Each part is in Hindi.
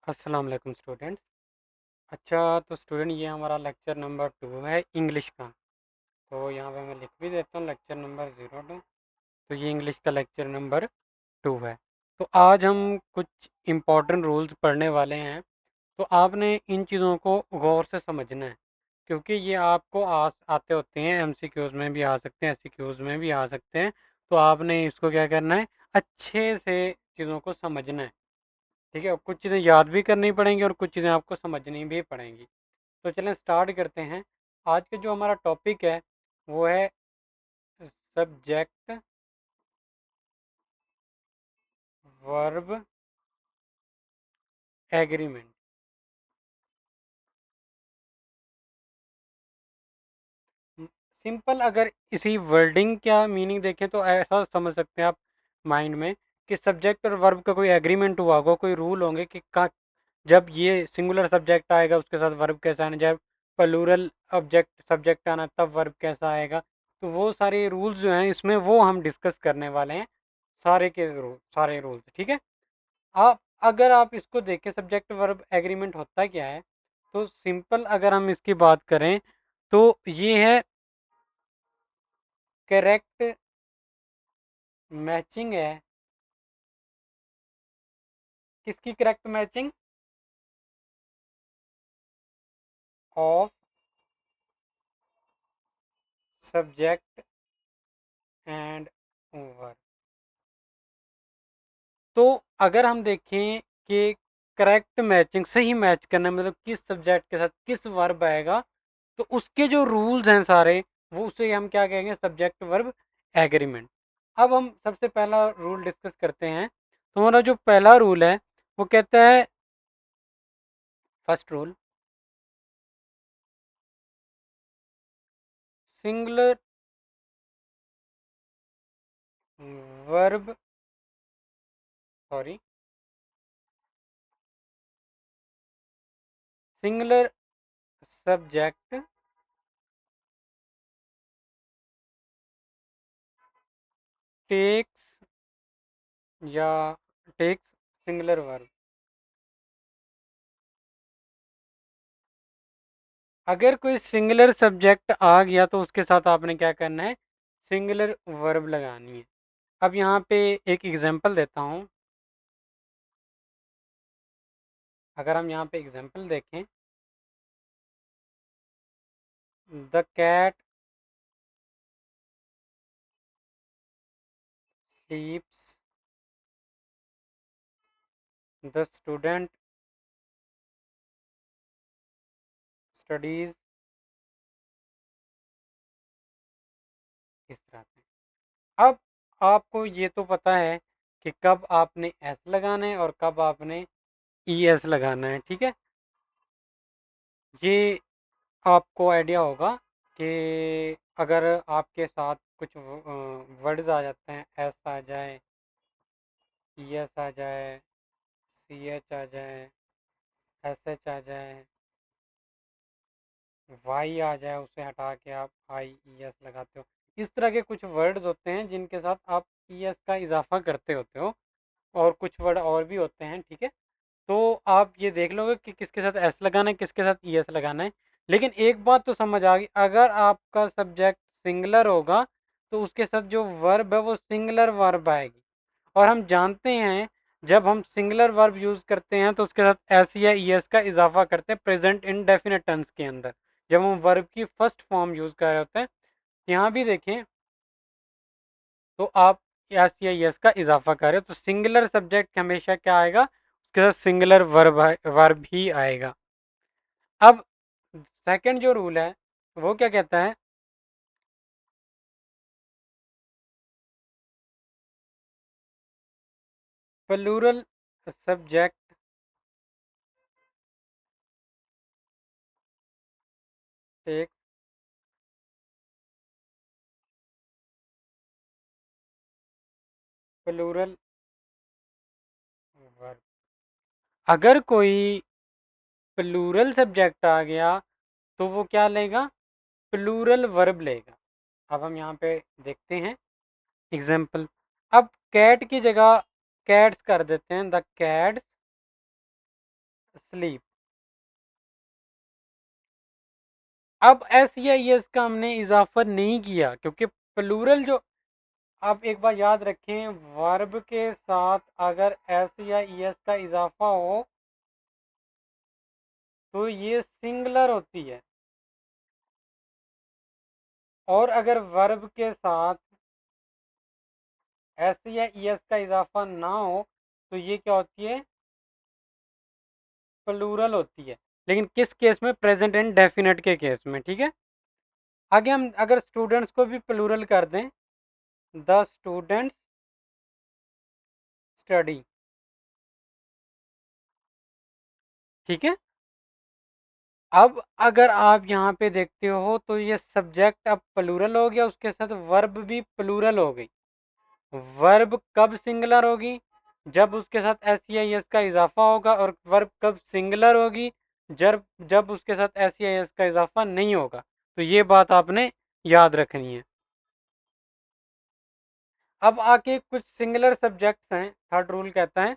अस्सलाम वालेकुम स्टूडेंट्स। अच्छा, तो स्टूडेंट ये हमारा लेक्चर नंबर 2 है इंग्लिश का। तो यहाँ पे मैं लिख भी देता हूँ लेक्चर नंबर 02। तो ये इंग्लिश का लेक्चर नंबर 2 है। तो आज हम कुछ इम्पोर्टेंट रूल्स पढ़ने वाले हैं। तो आपने इन चीज़ों को गौर से समझना है, क्योंकि ये आपको आते होते हैं, एमसीक्यूज़ में भी आ सकते हैं, एससीक्यूज़ में भी आ सकते हैं। तो आपने इसको क्या करना है, अच्छे से चीज़ों को समझना है। ठीक है, कुछ चीज़ें याद भी करनी पड़ेंगी और कुछ चीज़ें आपको समझनी भी पड़ेंगी। तो चलें स्टार्ट करते हैं। आज के जो हमारा टॉपिक है वो है सब्जेक्ट वर्ब एग्रीमेंट। सिंपल अगर इसी वर्डिंग का मीनिंग देखें तो ऐसा समझ सकते हैं आप माइंड में कि सब्जेक्ट और वर्ब का कोई एग्रीमेंट हुआ होगा, कोई रूल होंगे कि जब ये सिंगुलर सब्जेक्ट आएगा उसके साथ वर्ब कैसा आना, जब प्लूरल ऑब्जेक्ट सब्जेक्ट आना तब वर्ब कैसा आएगा। तो वो सारे रूल्स जो हैं इसमें वो हम डिस्कस करने वाले हैं, सारे के रूल, सारे रूल्स। ठीक है। आप अगर आप इसको देखें सब्जेक्ट वर्ब एग्रीमेंट होता क्या है, तो सिंपल अगर हम इसकी बात करें तो ये है करेक्ट मैचिंग है। किसकी correct matching? Of subject and verb. तो अगर हम देखें कि करेक्ट मैचिंग, सही मैच करना, मतलब किस सब्जेक्ट के साथ किस वर्ब आएगा, तो उसके जो रूल्स हैं सारे, वो उसे हम क्या कहेंगे, सब्जेक्ट वर्ब एग्रीमेंट। अब हम सबसे पहला रूल डिस्कस करते हैं। तो हमारा जो पहला रूल है वो कहता है, first rule, singular verb, sorry, singular subject takes या टेक्स सिंगुलर वर्ब। अगर कोई सिंगुलर सब्जेक्ट आ गया तो उसके साथ आपने क्या करना है, सिंगुलर वर्ब लगानी है। अब यहाँ पे एक एग्जांपल देता हूँ। अगर हम यहाँ पे एग्जांपल देखें, the cat sleeps, the student studies, इस तरह से। अब आपको ये तो पता है कि कब आपने एस लगाना है और कब आपने ई एस लगाना है। ठीक है, ये आपको आइडिया होगा कि अगर आपके साथ कुछ वर्ड्स आ जाते हैं, एस आ जाए, ई एस आ जाए, सी एच आ जाए, एस एच आ जाए, वाई आ जाए, उसे हटा के आप आई ई एस लगाते हो। इस तरह के कुछ वर्ड्स होते हैं जिनके साथ आप ई एस का इजाफा करते होते हो, और कुछ वर्ड और भी होते हैं। ठीक है, तो आप ये देख लोगे कि किसके साथ एस लगाना है, किसके साथ ई एस लगाना है। लेकिन एक बात तो समझ आ गई, अगर आपका सब्जेक्ट सिंगुलर होगा तो उसके साथ जो वर्ब है वो सिंगुलर वर्ब आएगी। और हम जानते हैं जब हम सिंगुलर वर्ब यूज़ करते हैं तो उसके साथ एस या ई एस का इजाफा करते हैं प्रेजेंट इंडेफिनिट टेंस के अंदर, जब हम वर्ब की फर्स्ट फॉर्म यूज़ कर रहे होते हैं। यहाँ भी देखें तो आप एस या ई एस का इजाफा कर रहे हो, तो सिंगुलर सब्जेक्ट हमेशा क्या आएगा, उसके साथ सिंगुलर वर्ब वर्ब ही आएगा। अब सेकंड जो रूल है वो क्या कहता है, plural subject take plural verb. अगर कोई प्लूरल सब्जेक्ट आ गया तो वो क्या लेगा, प्लूरल वर्ब लेगा। अब हम यहाँ पे देखते हैं एग्जाम्पल। अब कैट की जगह कैट्स कर देते हैं, द कैट्स स्लीप। अब एस या एस का हमने इजाफा नहीं किया क्योंकि प्लूरल जो, आप एक बार याद रखें, वर्ब के साथ अगर एस या एस का इजाफा हो तो ये सिंगुलर होती है, और अगर वर्ब के साथ एस या एस का इजाफा ना हो तो ये क्या होती है, प्लूरल होती है। लेकिन किस केस में, प्रेजेंट एंड डेफिनेट के केस में, ठीक है। आगे हम अगर स्टूडेंट्स को भी प्लूरल कर दें, द स्टूडेंट्स स्टडी, ठीक है। अब अगर आप यहाँ पे देखते हो तो ये सब्जेक्ट अब प्लूरल हो गया, उसके साथ वर्ब भी प्लूरल हो गई। वर्ब कब सिंगुलर होगी, जब उसके साथ एस या एस का इजाफा होगा, और वर्ब कब सिंगुलर होगी, जब जब उसके साथ एस या एस का इजाफा नहीं होगा। तो ये बात आपने याद रखनी है। अब आके कुछ सिंगुलर सब्जेक्ट्स हैं, थर्ड रूल कहता है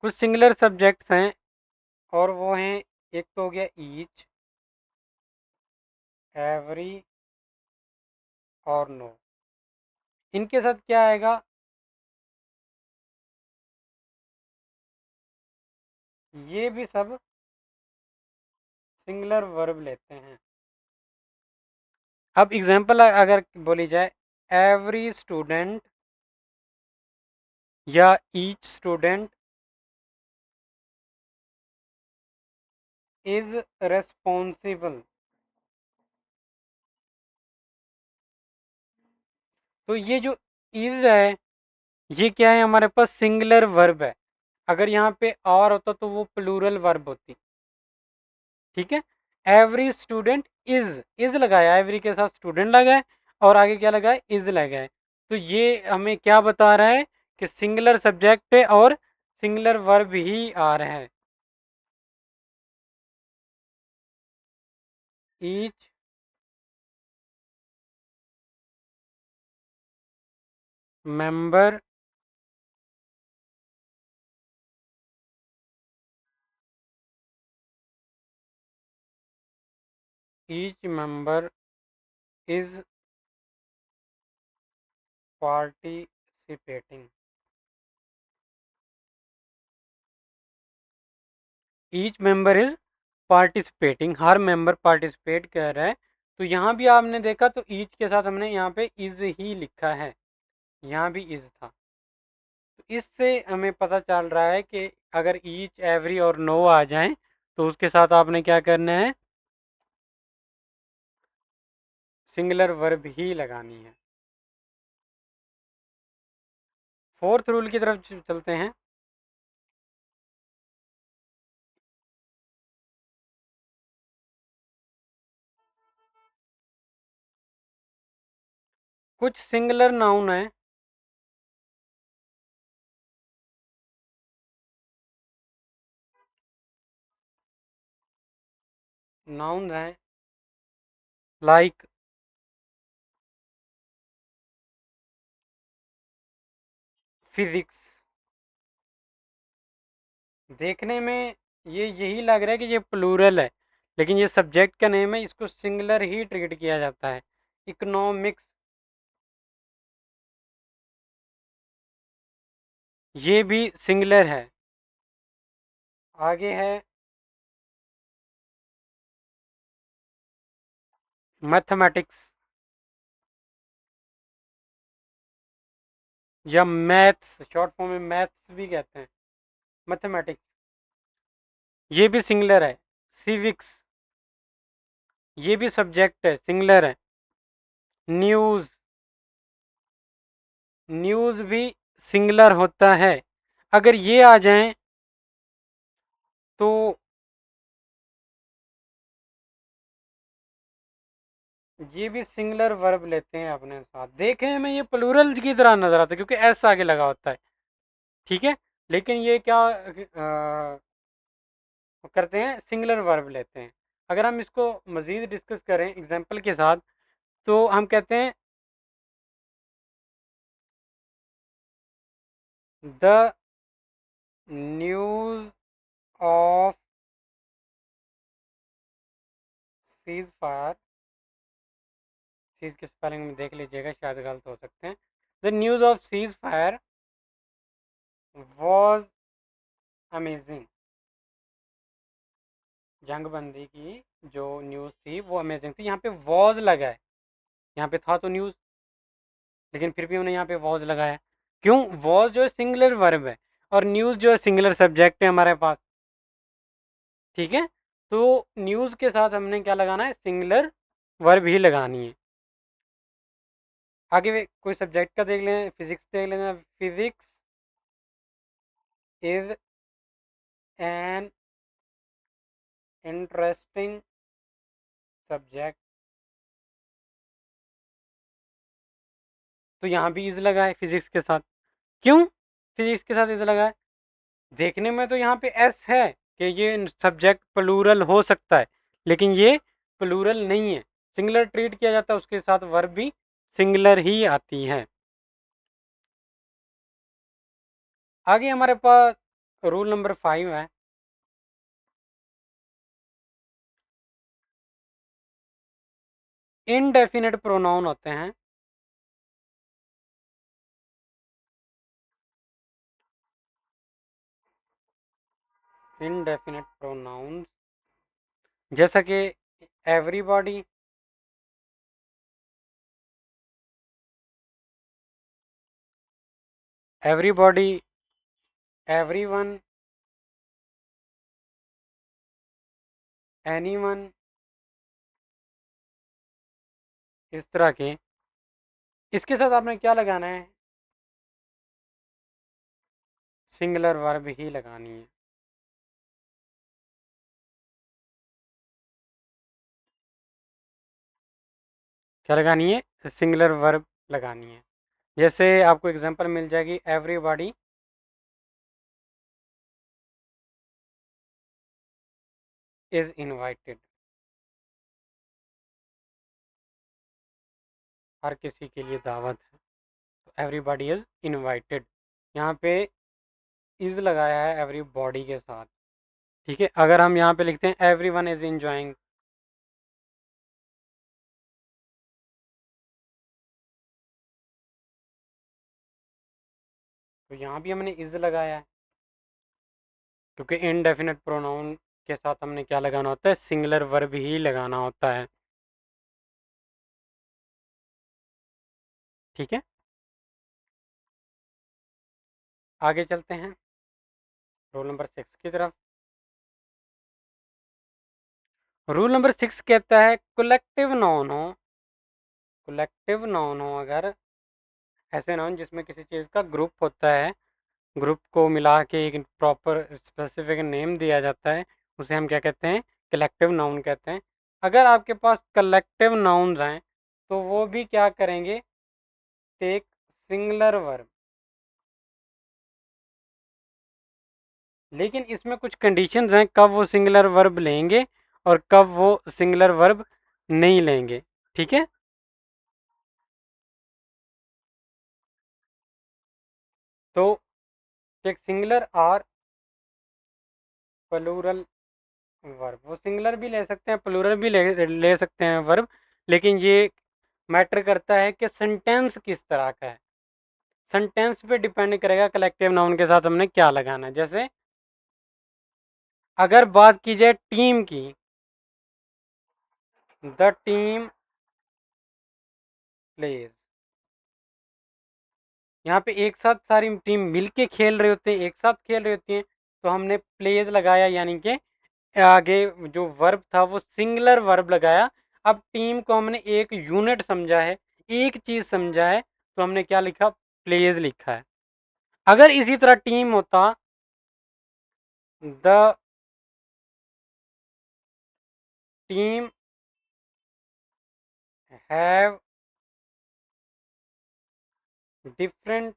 कुछ सिंगुलर सब्जेक्ट्स हैं, और वो हैं, एक तो हो गया ईच, एवरी और नो। इनके साथ क्या आएगा, ये भी सब सिंगुलर वर्ब लेते हैं। अब एग्जांपल अगर बोली जाए, एवरी स्टूडेंट या ईच स्टूडेंट इज रेस्पॉन्सिबल, तो ये जो इज है, ये क्या है, हमारे पास सिंगुलर वर्ब है। अगर यहाँ पे और होता तो वो प्लूरल वर्ब होती, ठीक है। एवरी स्टूडेंट इज लगाया, एवरी के साथ स्टूडेंट लगाए, और आगे क्या लगाए, इज लगाए। तो ये हमें क्या बता रहा है कि सिंगुलर सब्जेक्ट है और सिंगुलर वर्ब ही आ रहा है। Each member each member is participating. Each member is participating, her member participate कर रहा है। तो यहाँ भी आपने देखा तो ईच के साथ हमने यहाँ पे इज ही लिखा है, यहाँ भी इज था। तो इससे हमें पता चल रहा है कि अगर ईच, एवरी और नो आ जाए तो उसके साथ आपने क्या करना है, सिंगुलर वर्ब ही लगानी है। फोर्थ रूल की तरफ चलते हैं। कुछ सिंगुलर नाउन है, नाउन है, लाइक फिजिक्स। देखने में ये यही लग रहा है कि ये प्लूरल है, लेकिन ये सब्जेक्ट का नेम है, इसको सिंगुलर ही ट्रीट किया जाता है। इकोनॉमिक्स, ये भी सिंगुलर है। आगे है मैथमेटिक्स या मैथ्स, शॉर्ट फॉर्म में मैथ्स भी कहते हैं, मैथमेटिक्स, ये भी सिंगुलर है। सिविक्स, ये भी सब्जेक्ट है, सिंगुलर है। न्यूज़, न्यूज़ भी सिंगुलर होता है। अगर ये आ जाएं तो ये भी सिंगुलर वर्ब लेते हैं अपने साथ। देखने में ये प्लूरल की तरह नजर आता है क्योंकि एस आगे लगा होता है, ठीक है। लेकिन ये क्या करते हैं, सिंगुलर वर्ब लेते हैं। अगर हम इसको मज़ीद डिस्कस करें एग्जांपल के साथ, तो हम कहते हैं the news of ceasefire, चीज़ की स्पेलिंग में देख लीजिएगा, शायद गलत हो सकते हैं। The news of ceasefire was amazing. जंगबंदी की जो न्यूज़ थी वो अमेजिंग थी। यहाँ पे वॉज लगा है, यहाँ पे था तो न्यूज़, लेकिन फिर भी हमने यहाँ पे वॉज लगाया। क्यों? वॉज जो है सिंगुलर वर्ब है, और न्यूज़ जो है सिंगुलर सब्जेक्ट है हमारे पास। ठीक है, तो न्यूज़ के साथ हमने क्या लगाना है? सिंगुलर वर्ब ही लगानी है। आगे कोई सब्जेक्ट का देख लें, फिजिक्स देख लेना। Physics is an interesting subject. तो यहाँ भी इज लगा है फिजिक्स के साथ। क्यों फिजिक्स के साथ इज लगा है? देखने में तो यहाँ पे एस है कि ये सब्जेक्ट प्लूरल हो सकता है, लेकिन ये प्लूरल नहीं है। सिंगुलर ट्रीट किया जाता है, उसके साथ वर्ब भी सिंगुलर ही आती है। आगे हमारे पास रूल नंबर 5 है। इनडेफिनेट प्रोनाउन होते हैं। इनडेफिनेट प्रोनाउंस जैसा कि एवरीबॉडी, एवरीबॉडी, एवरीवन, एनीवन, इस तरह के। इसके साथ आपने क्या लगाना है? सिंगुलर वर्ब ही लगानी है। क्या लगानी है? सिंगुलर वर्ब लगानी है। जैसे आपको एग्जांपल मिल जाएगी, एवरीबॉडी इज इनवाइटेड। हर किसी के लिए दावत है, तो एवरीबॉडी इज इनवाइटेड। यहाँ पे इज लगाया है एवरीबॉडी के साथ। ठीक है, अगर हम यहाँ पे लिखते हैं एवरीवन इज इंजॉइंग, तो यहाँ भी हमने इज लगाया है, क्योंकि इनडेफिनेट प्रोनाउन के साथ हमने क्या लगाना होता है? सिंगुलर वर्ब ही लगाना होता है। ठीक है, आगे चलते हैं रूल नंबर 6 की तरफ। रूल नंबर 6 कहता है कलेक्टिव नाउन हो, कलेक्टिव नाउन हो अगर, ऐसे नाउन जिसमें किसी चीज़ का ग्रुप होता है, ग्रुप को मिला के एक प्रॉपर स्पेसिफिक नेम दिया जाता है, उसे हम क्या कहते हैं? कलेक्टिव नाउन कहते हैं। अगर आपके पास कलेक्टिव नाउन्स हैं, तो वो भी क्या करेंगे? Take singular verb. लेकिन इसमें कुछ कंडीशंस हैं, कब वो सिंगुलर वर्ब लेंगे और कब वो सिंगुलर वर्ब नहीं लेंगे। ठीक है, तो एक सिंगुलर और प्लूरल वर्ब, वो सिंगुलर भी ले सकते हैं, प्लूरल भी ले सकते हैं वर्ब, लेकिन ये मैटर करता है कि सेंटेंस किस तरह का है। सेंटेंस पे डिपेंड करेगा कलेक्टिव नाउन के साथ हमने क्या लगाना है। जैसे अगर बात की जाए टीम की, द टीम प्लेज, यहाँ पे एक साथ सारी टीम मिलके खेल रहे होते हैं, एक साथ खेल रही होती हैं, तो हमने प्लेज लगाया, यानी कि आगे जो वर्ब था वो सिंगुलर वर्ब लगाया। अब टीम को हमने एक यूनिट समझा है, एक चीज समझा है, तो हमने क्या लिखा? प्लेज लिखा है। अगर इसी तरह टीम होता, the team have different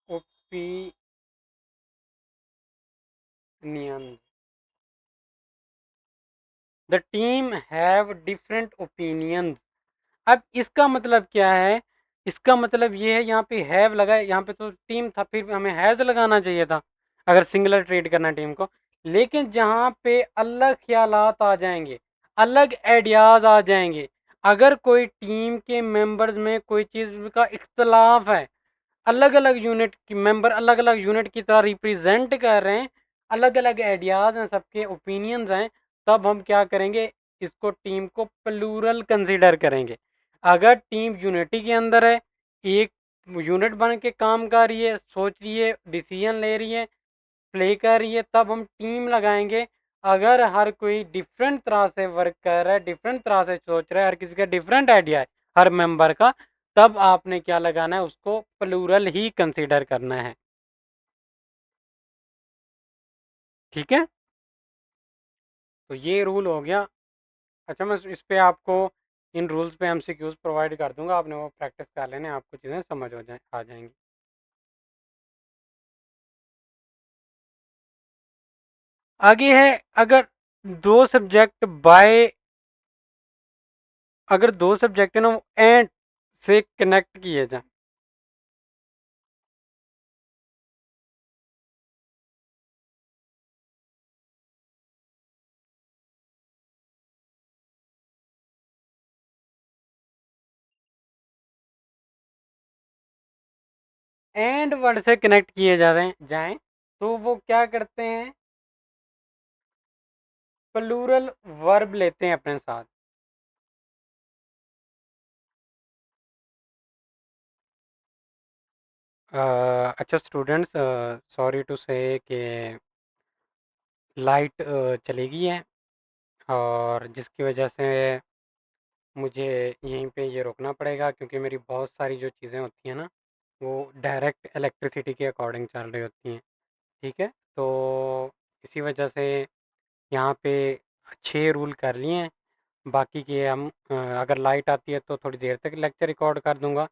opinion, the team have different opinions. अब इसका मतलब क्या है? इसका मतलब ये है, यहाँ पे हैव लगा है, यहाँ पे तो टीम था, फिर हमें हैज लगाना चाहिए था अगर सिंगुलर ट्रीट करना टीम को। लेकिन जहाँ पे अलग ख्यालात आ जाएंगे, अलग आइडियाज आ जाएंगे, अगर कोई टीम के मेंबर्स में कोई चीज़ का इख्तलाफ है, अलग अलग यूनिट की मेंबर अलग अलग यूनिट की तरह रिप्रेजेंट कर रहे हैं, अलग अलग आइडियाज़ हैं, सबके ओपिनियंस हैं, तब हम क्या करेंगे? इसको टीम को प्लूरल कंसीडर करेंगे। अगर टीम यूनिटी के अंदर है, एक यूनिट बन के काम कर रही है, सोच रही है, डिसीजन ले रही है, प्ले कर रही है, तब हम टीम लगाएंगे। अगर हर कोई डिफरेंट तरह से वर्क कर रहा है, डिफरेंट तरह से सोच रहा है, हर किसी का डिफरेंट आइडिया है हर मेंबर का, तब आपने क्या लगाना है? उसको प्लूरल ही कंसीडर करना है। ठीक है, तो ये रूल हो गया। अच्छा, मैं इस पे आपको इन रूल्स पे एमसीक्यूज प्रोवाइड कर दूंगा, आपने वो प्रैक्टिस कर लेने, आपको चीज़ें समझ हो जाए आ जाएंगी। आगे है, अगर दो सब्जेक्ट बाय अगर दो सब्जेक्ट है ना, वो एंड से कनेक्ट किए जाए। एंड वर्ड से कनेक्ट किए जा रहे जाएं, तो वो क्या करते हैं? प्लूरल वर्ब लेते हैं अपने साथ। अच्छा स्टूडेंट्स, सॉरी टू से कि लाइट चली गई है, और जिसकी वजह से मुझे यहीं पे ये रोकना पड़ेगा, क्योंकि मेरी बहुत सारी जो चीज़ें होती हैं ना, वो डायरेक्ट इलेक्ट्रिसिटी के अकॉर्डिंग चल रही होती हैं। ठीक है, तो इसी वजह से यहाँ पे 6 रूल कर लिए हैं। बाकी के हम अगर लाइट आती है तो थोड़ी देर तक लेक्चर रिकॉर्ड कर दूंगा,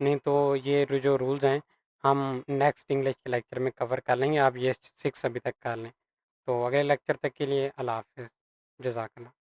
नहीं तो ये जो रूल्स हैं हम नेक्स्ट इंग्लिश के लेक्चर में कवर कर लेंगे। आप ये 6 अभी तक कर लें। तो अगले लेक्चर तक के लिए अल्लाह हाफिज़, जज़ाकल्लाह।